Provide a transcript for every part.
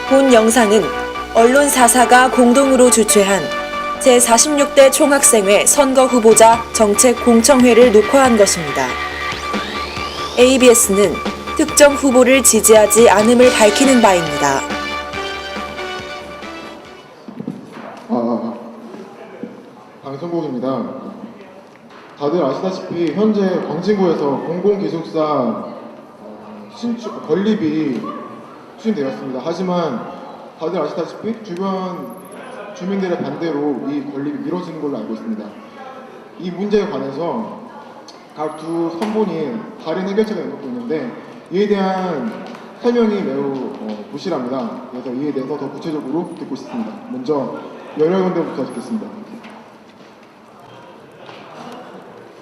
본 영상은 언론 4사가 공동으로 주최한 제46대 총학생회 선거 후보자 정책 공청회를 녹화한 것입니다. ABS는 특정 후보를 지지하지 않음을 밝히는 바입니다. 방송국입니다. 다들 아시다시피 현재 광진구에서 공공기숙사 건립이 추진되었습니다. 하지만 다들 아시다시피 주변 주민들의 반대로 이 건립이 미뤄지는 걸로 알고 있습니다. 이 문제에 관해서 각 두 선본이 다른 해결책을 내놓고 있는데 이에 대한 설명이 매우 부실합니다. 그래서 이에 대해서 더 구체적으로 듣고 싶습니다. 먼저 열혈건대부터 듣겠습니다.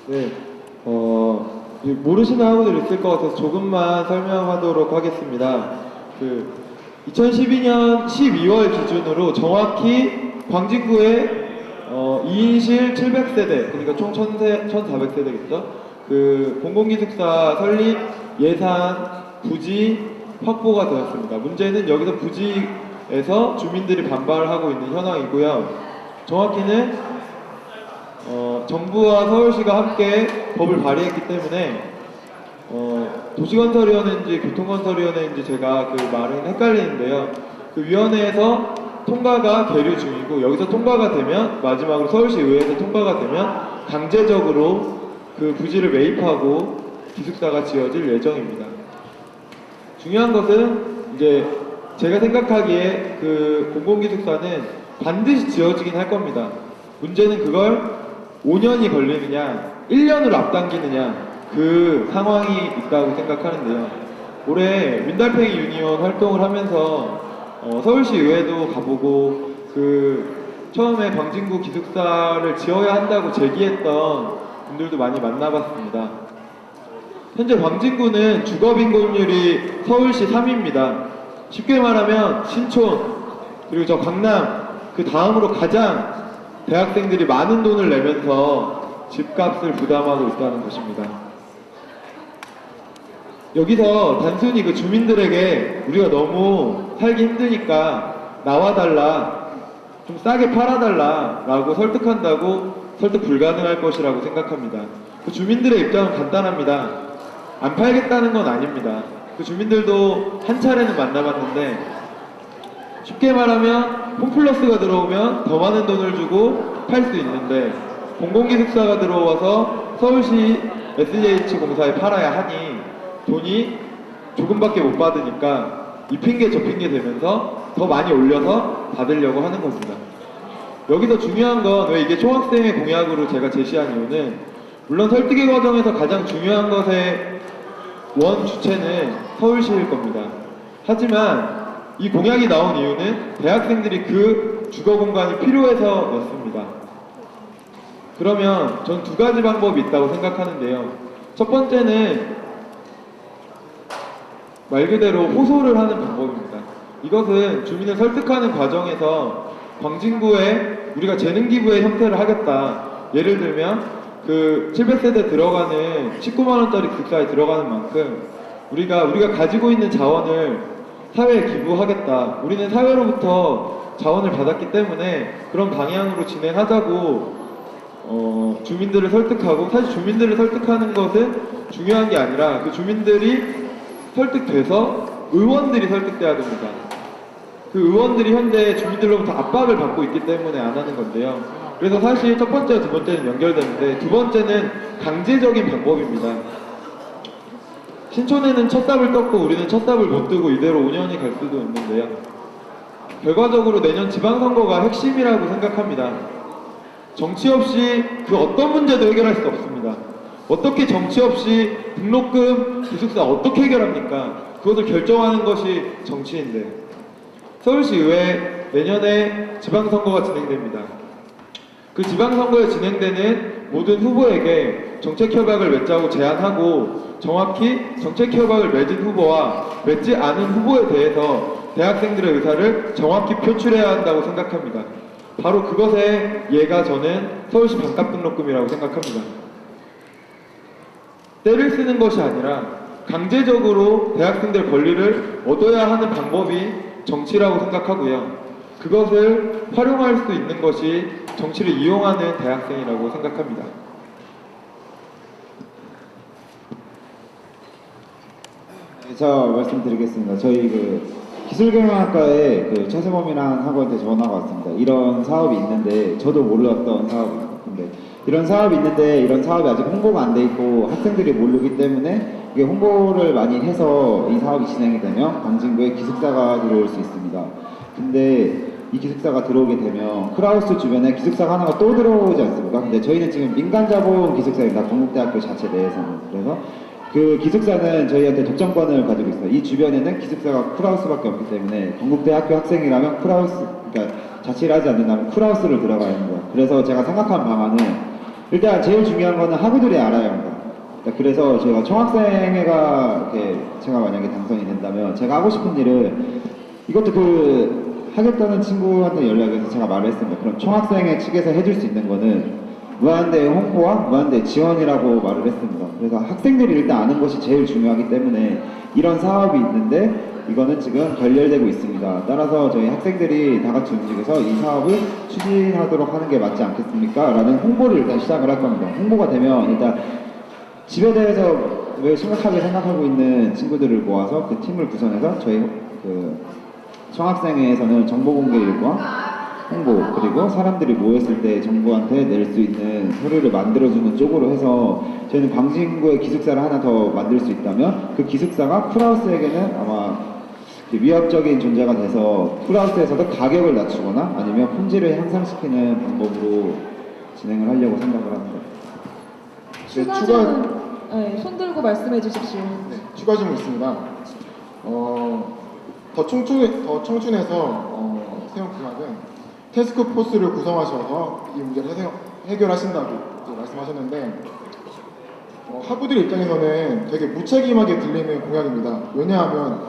네, 모르시는 학우들 있을 것 같아서 조금만 설명하도록 하겠습니다. 2012년 12월 기준으로 정확히 광진구에 2인실 700세대, 그러니까 총 1400세대겠죠? 공공기숙사 설립 예산 부지 확보가 되었습니다. 문제는 여기서 부지에서 주민들이 반발하고 있는 현황이고요. 정확히는 정부와 서울시가 함께 법을 발의했기 때문에 도시건설위원회인지 교통건설위원회인지 제가 그 말은 헷갈리는데요. 그 위원회에서 통과가 계류 중이고 여기서 통과가 되면 마지막으로 서울시 의회에서 통과가 되면 강제적으로 그 부지를 매입하고 기숙사가 지어질 예정입니다. 중요한 것은 이제 제가 생각하기에 그 공공기숙사는 반드시 지어지긴 할 겁니다. 문제는 그걸 5년이 걸리느냐 1년으로 앞당기느냐 그 상황이 있다고 생각하는데요. 올해 민달팽이 유니온 활동을 하면서 서울시 의회도 가보고 처음에 광진구 기숙사를 지어야 한다고 제기했던 분들도 많이 만나봤습니다. 현재 광진구는 주거빈곤율이 서울시 3위입니다. 쉽게 말하면 신촌 그리고 저 강남 그 다음으로 가장 대학생들이 많은 돈을 내면서 집값을 부담하고 있다는 것입니다. 여기서 단순히 그 주민들에게 우리가 너무 살기 힘드니까 나와달라, 좀 싸게 팔아달라 라고 설득한다고 설득 불가능할 것이라고 생각합니다. 그 주민들의 입장은 간단합니다. 안 팔겠다는 건 아닙니다. 그 주민들도 한 차례는 만나봤는데 쉽게 말하면 홈플러스가 들어오면 더 많은 돈을 주고 팔 수 있는데 공공기숙사가 들어와서 서울시 SJH 공사에 팔아야 하니 돈이 조금밖에 못 받으니까 이 핑계 저 핑계 되면서 더 많이 올려서 받으려고 하는 겁니다. 여기서 중요한 건 왜 이게 총학생회 공약으로 제가 제시한 이유는 물론 설득의 과정에서 가장 중요한 것의 원 주체는 서울시일 겁니다. 하지만 이 공약이 나온 이유는 대학생들이 그 주거 공간이 필요해서였습니다. 그러면 전 두 가지 방법이 있다고 생각하는데요. 첫 번째는 말 그대로 호소를 하는 방법입니다. 이것은 주민을 설득하는 과정에서 광진구에 우리가 재능기부의 형태를 하겠다. 예를 들면 700세대 들어가는 19만원짜리 기숙사에 들어가는 만큼 우리가 가지고 있는 자원을 사회에 기부하겠다. 우리는 사회로부터 자원을 받았기 때문에 그런 방향으로 진행하자고 주민들을 설득하고, 사실 주민들을 설득하는 것은 중요한 게 아니라 그 주민들이 설득돼서 의원들이 설득돼야 됩니다. 그 의원들이 현재 주민들로부터 압박을 받고 있기 때문에 안 하는 건데요. 그래서 사실 첫 번째와 두 번째는 연결되는데 두 번째는 강제적인 방법입니다. 신촌에는 첫 답을 떴고 우리는 첫 답을 못 뜨고 이대로 5년이 갈 수도 있는데요. 결과적으로 내년 지방선거가 핵심이라고 생각합니다. 정치 없이 그 어떤 문제도 해결할 수 없습니다. 어떻게 정치 없이 등록금, 기숙사 어떻게 해결합니까? 그것을 결정하는 것이 정치인데 서울시의회 내년에 지방선거가 진행됩니다. 그 지방선거에 진행되는 모든 후보에게 정책협약을 맺자고 제안하고 정확히 정책협약을 맺은 후보와 맺지 않은 후보에 대해서 대학생들의 의사를 정확히 표출해야 한다고 생각합니다. 바로 그것의 예가 저는 서울시 반값 등록금이라고 생각합니다. 때를 쓰는 것이 아니라 강제적으로 대학생들 권리를 얻어야 하는 방법이 정치라고 생각하고요. 그것을 활용할 수 있는 것이 정치를 이용하는 대학생이라고 생각합니다. 네, 저 말씀드리겠습니다. 저희 기술경영학과에 최세범이라는 학원한테 전화가 왔습니다. 이런 사업이 있는데 저도 몰랐던 사업입니다. 근데 이런 사업이 있는데 이런 사업이 아직 홍보가 안 돼 있고 학생들이 모르기 때문에 이게 홍보를 많이 해서 이 사업이 진행이 되면 광진구에 기숙사가 들어올 수 있습니다. 근데 이 기숙사가 들어오게 되면 크라우스 주변에 기숙사가 하나가 또 들어오지 않습니까? 근데 저희는 지금 민간자본 기숙사입니다. 건국대학교 자체 내에서는. 그래서 그 기숙사는 저희한테 독점권을 가지고 있어요. 이 주변에는 기숙사가 크라우스밖에 없기 때문에 건국대학교 학생이라면 그러니까 자취를 하지 않는다면 크라우스를 들어가야 합니다. 그래서 제가 생각한 방안은 일단 제일 중요한 거는 학우들이 알아야 합니다. 그래서 저희가 총학생회가 제가 만약에 당선이 된다면 제가 하고 싶은 일을 이것도 하겠다는 친구한테 연락해서 제가 말을 했습니다. 그럼 총학생회 측에서 해줄 수 있는 거는 무한대 홍보와 무한대 지원이라고 말을 했습니다. 그래서 학생들이 일단 아는 것이 제일 중요하기 때문에 이런 사업이 있는데 이거는 지금 결렬되고 있습니다. 따라서 저희 학생들이 다 같이 움직여서 이 사업을 추진하도록 하는 게 맞지 않겠습니까? 라는 홍보를 일단 시작을 할 겁니다. 홍보가 되면 일단 집에 대해서 왜 심각하게 생각하고 있는 친구들을 모아서 그 팀을 구성해서 저희 총학생회에서는 정보공개 일과 홍보 그리고 사람들이 모였을 때 정부한테 낼 수 있는 서류를 만들어주는 쪽으로 해서 저희는 광진구에 기숙사를 하나 더 만들 수 있다면 그 기숙사가 풀하우스에게는 아마 위협적인 존재가 돼서 풀하우스에서도 가격을 낮추거나 아니면 품질을 향상시키는 방법으로 진행을 하려고 생각을 합니다. 추가 추가- 질문, 네, 손 들고 말씀해 주십시오. 네, 추가 질문 있습니다. 더 청춘에서 세운국학은 태스크포스를 구성하셔서 이 문제를 해결하신다고 이제 말씀하셨는데 학우들 입장에서는 되게 무책임하게 들리는 공약입니다. 왜냐하면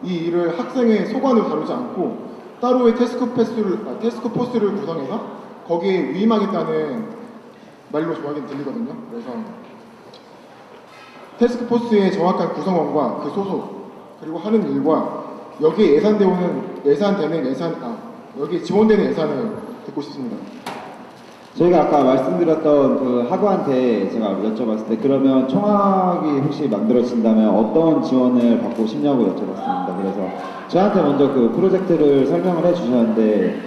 이 일을 학생의 소관을 다루지 않고 따로의 태스크포스를 구성해서 거기에 위임하겠다는 말로 정확히 들리거든요. 그래서 태스크포스의 정확한 구성원과 그 소속 그리고 하는 일과 여기에 여기에 지원되는 예산을 듣고 싶습니다. 저희가 아까 말씀드렸던 그 학우한테 제가 여쭤봤을 때 그러면 총학이 혹시 만들어진다면 어떤 지원을 받고 싶냐고 여쭤봤습니다. 그래서 저한테 먼저 그 프로젝트를 설명을 해주셨는데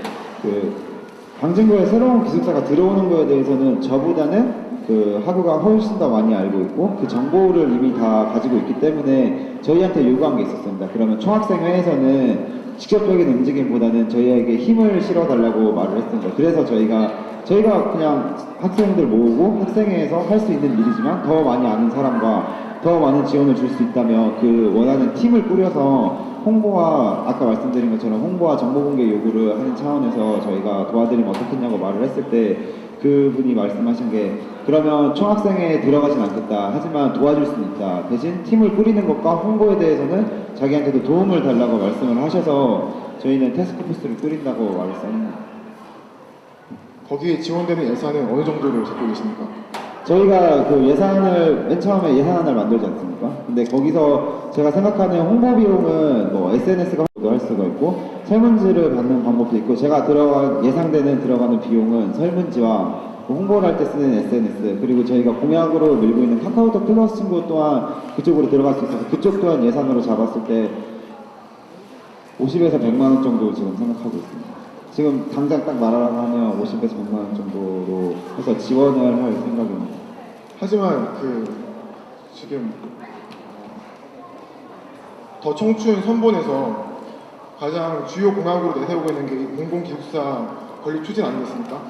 광진구에 새로운 기숙사가 들어오는 거에 대해서는 저보다는 그 학우가 훨씬 더 많이 알고 있고 그 정보를 이미 다 가지고 있기 때문에 저희한테 요구한 게 있었습니다. 그러면 총학생회에서는 직접적인 움직임보다는 저희에게 힘을 실어달라고 말을 했습니다. 그래서 저희가 그냥 학생들 모으고 학생회에서 할 수 있는 일이지만 더 많이 아는 사람과 더 많은 지원을 줄 수 있다면 그 원하는 팀을 꾸려서 홍보와 아까 말씀드린 것처럼 홍보와 정보공개 요구를 하는 차원에서 저희가 도와드리면 어떻겠냐고 말을 했을 때 그분이 말씀하신 게 그러면 총학생회에 들어가진 않겠다. 하지만 도와줄 수는 있다. 대신 팀을 꾸리는 것과 홍보에 대해서는 자기한테도 도움을 달라고 말씀을 하셔서 저희는 태스크포스를 꾸린다고 말했습니다. 거기에 지원되는 예산은 어느 정도로 잡고 계십니까? 저희가 맨 처음에 예산안을 만들지 않습니까? 근데 거기서 제가 생각하는 홍보 비용은 SNS가 할 수가 있고 설문지를 받는 방법도 있고 제가 예상되는 들어가는 비용은 설문지와 홍보를 할 때 쓰는 SNS 그리고 저희가 공약으로 밀고 있는 카카오톡 플러스 친구 또한 그쪽으로 들어갈 수 있어서 그쪽 또한 예산으로 잡았을 때 50에서 100만 원 정도 지금 생각하고 있습니다. 지금 당장 딱 말하라고 하면 50에서 100만 원 정도로 해서 지원을 할 생각입니다. 하지만 지금 더 청춘 선본에서 가장 주요 공약으로 내세우고 있는 게 이 공공기숙사 건립 추진 아니겠습니까?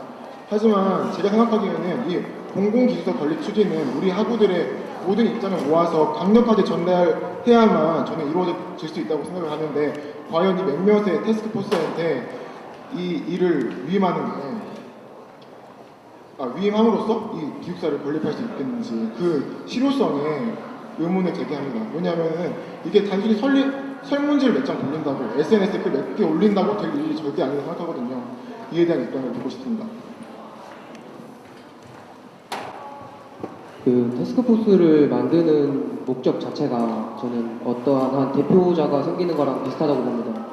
하지만 제가 생각하기에는 이 공공기숙사 건립 추진은 우리 학우들의 모든 입장을 모아서 강력하게 전달해야만 저는 이루어질 수 있다고 생각을 하는데 과연 이 몇몇의 태스크포스한테 이 일을 위임함으로써 이 기숙사를 건립할 수 있겠는지 그 실효성에 의문을 제기합니다. 왜냐하면 이게 단순히 설문지를 몇 장 돌린다고 SNS에 글 몇 개 올린다고 될 일이 절대 아니라고 생각하거든요. 이에 대한 입장을 듣고 싶습니다. 그 태스크포스를 만드는 목적 자체가 저는 어떠한 대표자가 생기는 거랑 비슷하다고 봅니다.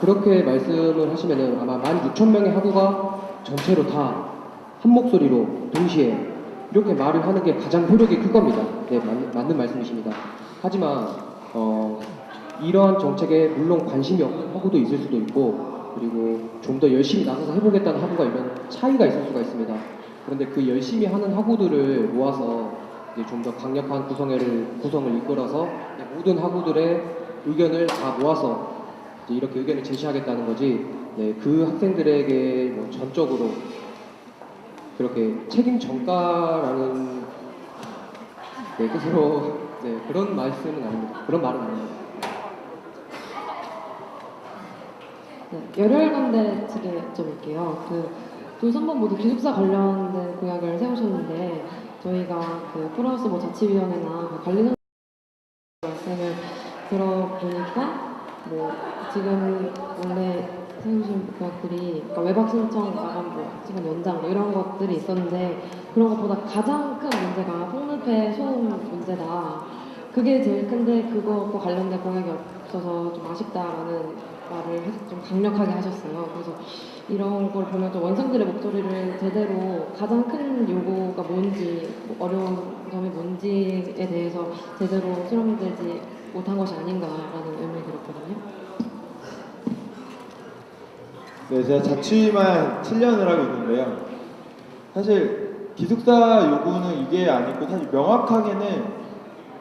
그렇게 말씀을 하시면은 아마 16,000명의 학우가 전체로 다 한 목소리로 동시에 이렇게 말을 하는 게 가장 효력이 클 겁니다. 네, 맞는 말씀이십니다. 하지만 이러한 정책에 물론 관심이 없는 학우도 있을 수도 있고, 그리고 좀 더 열심히 나서서 해보겠다는 학우가 이런 차이가 있을 수가 있습니다. 그런데 그 열심히 하는 학우들을 모아서 좀 더 강력한 구성을 이끌어서 모든 학우들의 의견을 다 모아서 이렇게 의견을 제시하겠다는 거지, 네, 그 학생들에게 뭐 전적으로 그렇게 책임 전가라는 뜻으로 그런 말씀은 아닙니다. 그런 말은 아닙니다. 네, 열혈관대 측에 여쭤볼게요. 두 선반 모두 기숙사 관련된 공약을 세우셨는데 저희가 플러스 자치위원회나 관리선 말씀을 들어보니까 지금 원래 세우신 공약들이 외박 신청 마감부, 시간 연장 이런 것들이 있었는데 그런 것보다 가장 큰 문제가 폭력배 소음 문제다. 그게 제일 큰데 그것과 관련된 공약이 없어서 좀 아쉽다라는 말을 좀 강력하게 하셨어요. 그래서 이런 걸 보면 좀 원생들의 목소리를 제대로 가장 큰 요구가 뭔지, 어려운 점이 뭔지에 대해서 제대로 수렴되지 못한 것이 아닌가라는 의문이 들었거든요. 네, 제가 자취만 7년을 하고 있는데요. 사실 기숙사 요구는 이게 아니고 사실 명확하게는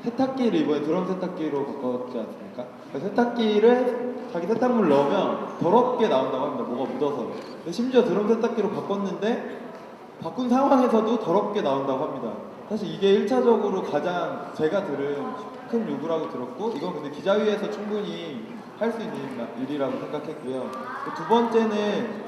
세탁기를 이번에 드럼 세탁기로 바꿨지 않습니까? 세탁기를 자기 세탁물 넣으면 더럽게 나온다고 합니다. 뭐가 묻어서. 심지어 드럼 세탁기로 바꿨는데 바꾼 상황에서도 더럽게 나온다고 합니다. 사실 이게 1차적으로 가장 제가 들은 큰 요구라고 들었고, 이건 근데 기자회에서 충분히 할 수 있는 일이라고 생각했고요. 두 번째는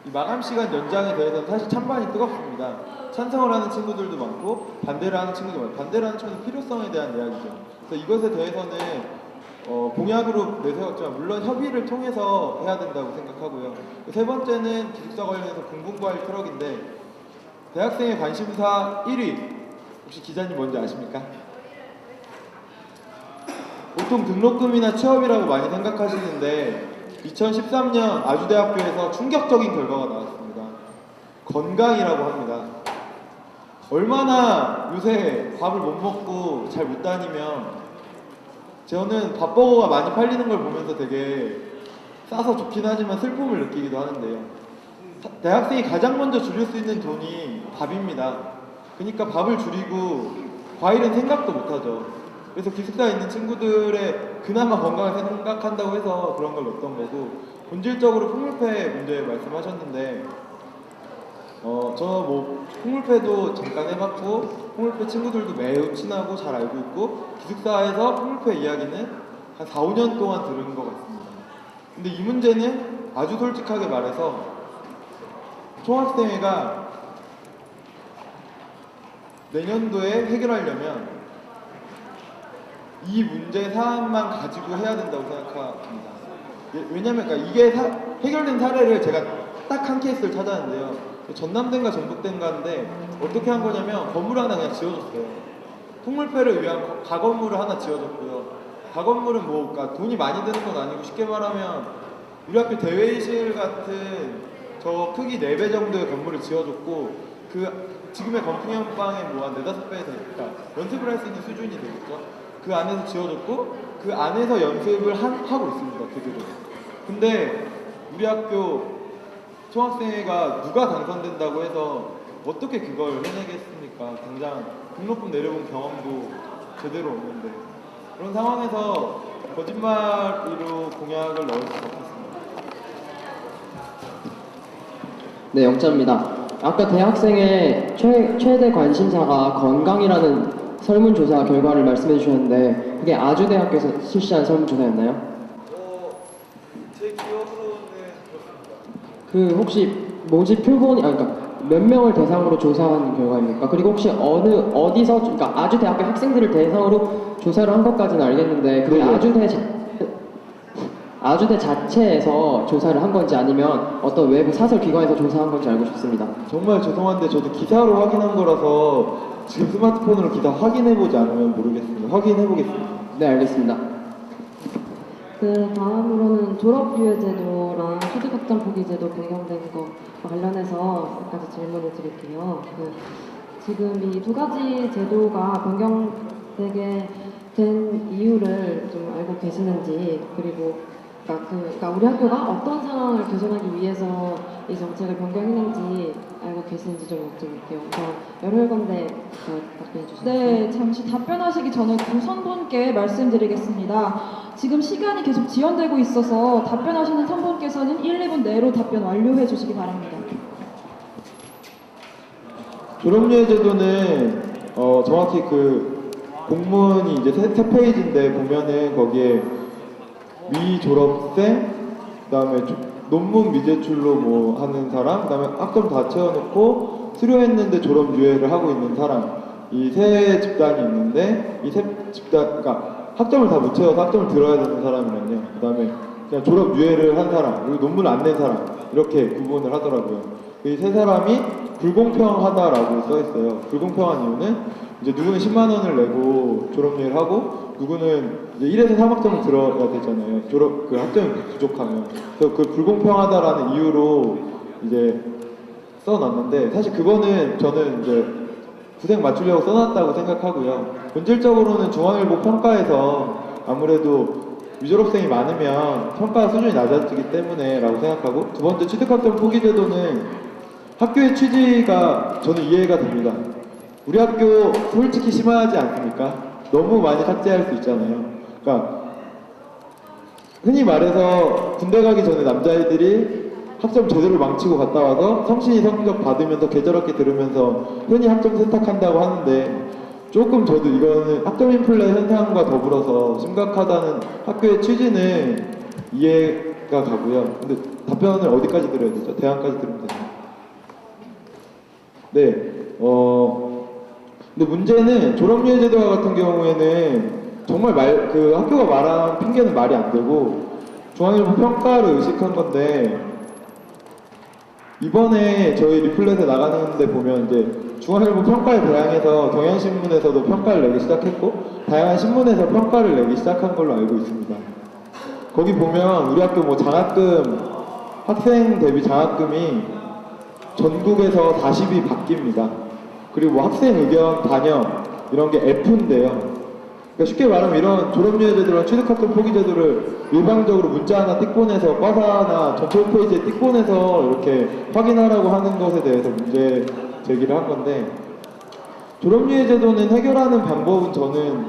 이 마감 시간 연장에 대해서는 사실 찬반이 뜨겁습니다. 찬성을 하는 친구들도 많고 반대를 하는 친구도 많고, 반대를 하는 친구는 필요성에 대한 이야기죠. 그래서 이것에 대해서는 공약으로 내세웠지만 물론 협의를 통해서 해야 된다고 생각하고요. 세 번째는 기숙사 관련해서 공공과일 트럭인데, 대학생의 관심사 1위 혹시 기자님 뭔지 아십니까? 보통 등록금이나 취업이라고 많이 생각하시는데 2013년 아주대학교에서 충격적인 결과가 나왔습니다. 건강이라고 합니다. 얼마나 요새 밥을 못 먹고 잘 못 다니면, 저는 밥버거가 많이 팔리는 걸 보면서 되게 싸서 좋긴 하지만 슬픔을 느끼기도 하는데요. 대학생이 가장 먼저 줄일 수 있는 돈이 밥입니다. 그러니까 밥을 줄이고 과일은 생각도 못하죠. 그래서 기숙사에 있는 친구들의 그나마 건강을 생각한다고 해서 그런 걸 넣었던 거고, 본질적으로 풍물패 문제 말씀하셨는데 저는 풍물패도 잠깐 해봤고 풍물패 친구들도 매우 친하고 잘 알고 있고, 기숙사에서 풍물패 이야기는 한 4, 5년 동안 들은 것 같습니다. 근데 이 문제는 아주 솔직하게 말해서 총학생회가 내년도에 해결하려면 이 문제 사안만 가지고 해야 된다고 생각합니다. 왜냐면 이게 해결된 사례를 제가 딱 한 케이스를 찾았는데요. 전남대인가 전북대인가인데 어떻게 한 거냐면 건물 하나 그냥 지어줬어요. 풍물패를 위한 가건물을 하나 지어줬고요. 가건물은 그러니까 돈이 많이 드는 건 아니고, 쉽게 말하면 우리 학교 대회의실 같은 저 크기 4배 정도의 건물을 지어줬고, 지금의 건풍연방의 한 4-5배 되니까 연습을 할 수 있는 수준이 되겠죠. 그 안에서 지어줬고 그 안에서 연습을 하고 있습니다. 그들은. 근데 우리 학교 총학생회가 누가 당선된다고 해서 어떻게 그걸 해내겠습니까? 당장 등록금 내려본 경험도 제대로 없는데, 그런 상황에서 거짓말로 공약을 넣을 수 없겠습니다. 네, 영자입니다. 아까 대학생의 최대 관심사가 건강이라는 설문조사 결과를 말씀해 주셨는데, 그게 아주대학교에서 실시한 설문조사였나요? 제 기억으로는 그렇습니다. 그 혹시 모집 표본이 그러니까 몇 명을 대상으로 조사한 결과입니까? 그리고 혹시 어디서, 그러니까 아주대학교 학생들을 대상으로 조사를 한 것까지는 알겠는데, 그게 아주대 자체에서 조사를 한 건지 아니면 어떤 외부 사설 기관에서 조사한 건지 알고 싶습니다. 정말 죄송한데 저도 기사로 확인한 거라서 지금 스마트폰으로 기사 확인해보지 않으면 모르겠습니다. 확인해보겠습니다. 네, 알겠습니다. 그 다음으로는 졸업유예제도랑 소득학점 포기제도 변경된 거 관련해서 몇 가지 질문을 드릴게요. 지금 이 두 가지 제도가 변경되게 된 이유를 좀 알고 계시는지, 그리고 그러니까 우리 학교가 어떤 상황을 개선하기 위해서 이 정책을 변경했는지 알고 계시는지 좀 여쭤볼게요. 우선 열혈건대 답변해 주시죠. 네, 잠시 답변하시기 전에 두 선분께 말씀드리겠습니다. 지금 시간이 계속 지연되고 있어서 답변하시는 선분께서는 1, 2분 내로 답변 완료해 주시기 바랍니다. 졸업유예 제도는 정확히 그 공문이 이제 세 페이지인데 보면은 거기에 미졸업생, 그다음에 논문 미제출로 뭐 하는 사람, 그다음에 학점 다 채워놓고 수료했는데 졸업유예를 하고 있는 사람, 이 세 집단이 있는데 이 세 집단, 그러니까 학점을 다 못 채워서 학점을 들어야 되는 사람이랑요, 그다음에 그냥 졸업유예를 한 사람, 그리고 논문을 안 낸 사람, 이렇게 구분을 하더라고요. 이 세 사람이 불공평하다라고 써 있어요. 불공평한 이유는 이제 누구는 10만 원을 내고 졸업유예를 하고 누구는 이제 1에서 3학점을 들어야 되잖아요. 그 학점이 부족하면. 그래서 그 불공평하다라는 이유로 이제 써놨는데, 사실 그거는 저는 이제 구색 맞추려고 써놨다고 생각하고요. 본질적으로는 중앙일보 평가에서 아무래도 미졸업생이 많으면 평가 수준이 낮아지기 때문에 라고 생각하고, 두 번째 취득학점 포기제도는 학교의 취지가 저는 이해가 됩니다. 우리 학교 솔직히 심하지 않습니까? 너무 많이 삭제할 수 있잖아요. 그러니까 흔히 말해서 군대 가기 전에 남자애들이 학점 제대로 망치고 갔다 와서 성신이 성적 받으면서 계절학기 들으면서 흔히 학점 세탁한다고 하는데, 조금 저도 이거는 학점 인플레 현상과 더불어서 심각하다는 학교의 취지는 이해가 가고요. 근데 답변을 어디까지 드려야 되죠? 대안까지 들으면 되나요? 네. 근데 문제는 졸업유예 제도 같은 경우에는 정말 그 학교가 말한 핑계는 말이 안 되고 중앙일보 평가를 의식한 건데, 이번에 저희 리플렛에 나가는데 보면 이제 중앙일보 평가에 대항해서 경향신문에서도 평가를 내기 시작했고 다양한 신문에서 평가를 내기 시작한 걸로 알고 있습니다. 거기 보면 우리 학교 뭐 장학금, 학생 대비 장학금이 전국에서 40이 바뀝니다. 그리고 뭐 학생 의견 반영 이런 게 F인데요. 그러니까 쉽게 말하면 이런 졸업유예 제도랑 취득학점 포기 제도를 일방적으로 문자 하나 띡보내서 과사나 전체 홈페이지에 띡보내서 이렇게 확인하라고 하는 것에 대해서 문제 제기를 한 건데, 졸업유예 제도는 해결하는 방법은 저는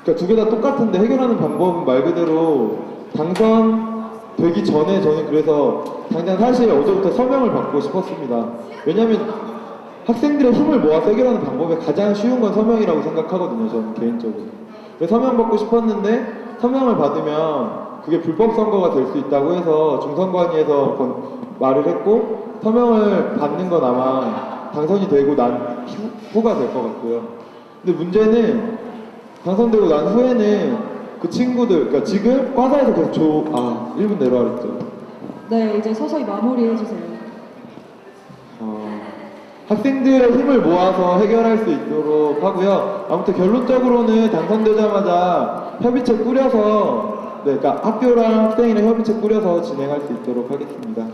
그러니까 두 개 다 똑같은데 해결하는 방법은 말 그대로 당선되기 전에 저는 그래서 당장 사실 어제부터 서명을 받고 싶었습니다. 왜냐면 학생들의 힘을 모아서 해결하는 방법에 가장 쉬운 건 서명이라고 생각하거든요, 저는 개인적으로. 그래서 서명 받고 싶었는데 서명을 받으면 그게 불법 선거가 될 수 있다고 해서 중선관위에서 말을 했고, 서명을 받는 건 아마 당선이 되고 난 후가 될 것 같고요. 근데 문제는 당선되고 난 후에는 그 친구들, 그러니까 지금 과사에서 계속 1분 내로 하랬죠. 네, 이제 서서히 마무리해 주세요. 학생들의 힘을 모아서 해결할 수 있도록 하고요. 아무튼 결론적으로는 당선되자마자 협의체 꾸려서, 그러니까 학교랑 학생이랑 협의체 꾸려서 진행할 수 있도록 하겠습니다.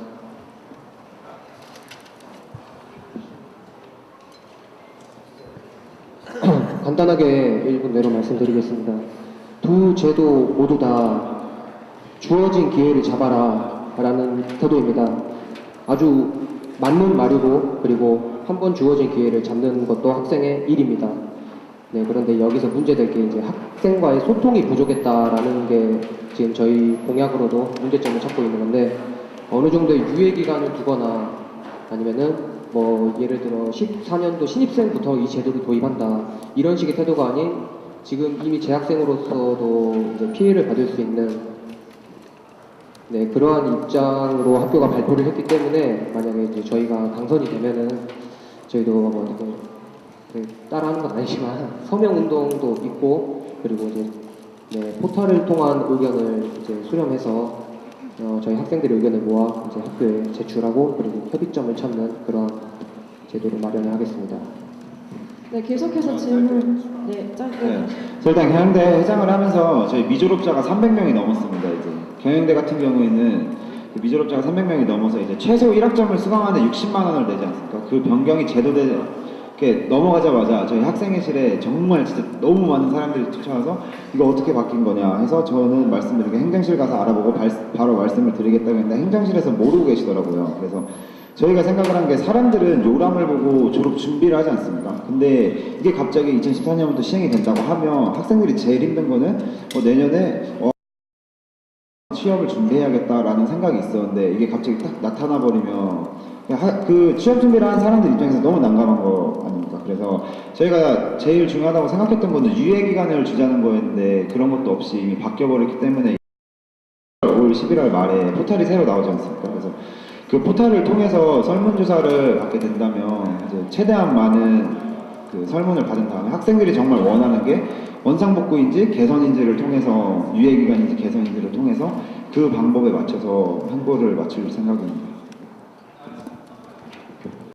간단하게 1분 내로 말씀드리겠습니다. 두 제도 모두 다 주어진 기회를 잡아라 라는 태도입니다. 아주 맞는 말이고, 그리고 한 번 주어진 기회를 잡는 것도 학생의 일입니다. 네, 그런데 여기서 문제될 게 이제 학생과의 소통이 부족했다라는 게 지금 저희 공약으로도 문제점을 찾고 있는 건데, 어느 정도의 유예 기간을 두거나 아니면은 뭐 예를 들어 14년도 신입생부터 이 제도를 도입한다 이런 식의 태도가 아닌, 지금 이미 재학생으로서도 이제 피해를 받을 수 있는 그러한 입장으로 학교가 발표를 했기 때문에, 만약에 이제 저희가 당선이 되면은 저희도 뭐 어떻게 따라하는 건 아니지만 서명 운동도 있고, 그리고 이제 포털을 통한 의견을 이제 수렴해서 저희 학생들의 의견을 모아 이제 학교에 제출하고, 그리고 협의점을 찾는 그런 제도를 마련을 하겠습니다. 네, 계속해서 질문. 네, 짧게. 네. 저 일단 경영대 회장을 하면서 저희 미졸업자가 300명이 넘었습니다. 이제 경영대 같은 경우에는 그 미졸업자가 300명이 넘어서 이제 최소 1학점을 수강하는데 60만 원을 내지 않습니까? 그 변경이 제도돼 이렇게 넘어가자마자 저희 학생회실에 정말 진짜 너무 많은 사람들이 쫓아와서 이거 어떻게 바뀐 거냐 해서 저는 말씀드리게 행정실 가서 알아보고 바로 말씀을 드리겠다고 했는데 행정실에서 모르고 계시더라고요. 그래서 저희가 생각을 한 게 사람들은 요람을 보고 졸업 준비를 하지 않습니까? 근데 이게 갑자기 2014년부터 시행이 된다고 하면 학생들이 제일 힘든 거는 내년에 취업을 준비해야겠다라는 생각이 있었는데 이게 갑자기 딱 나타나 버리면 그 취업 준비를 하는 사람들 입장에서 너무 난감한 거 아닙니까? 그래서 저희가 제일 중요하다고 생각했던 거는 유예 기간을 주자는 거였는데 그런 것도 없이 이미 바뀌어 버렸기 때문에 올 11월 말에 포탈이 새로 나오지 않습니까? 그래서 그 포탈을 통해서 설문조사를 받게 된다면 이제 최대한 많은 그 설문을 받은 다음에 학생들이 정말 원하는 게 원상복구인지 개선인지를 통해서 유예기간인지 개선인지를 통해서 그 방법에 맞춰서 한고를 맞출 생각입니다.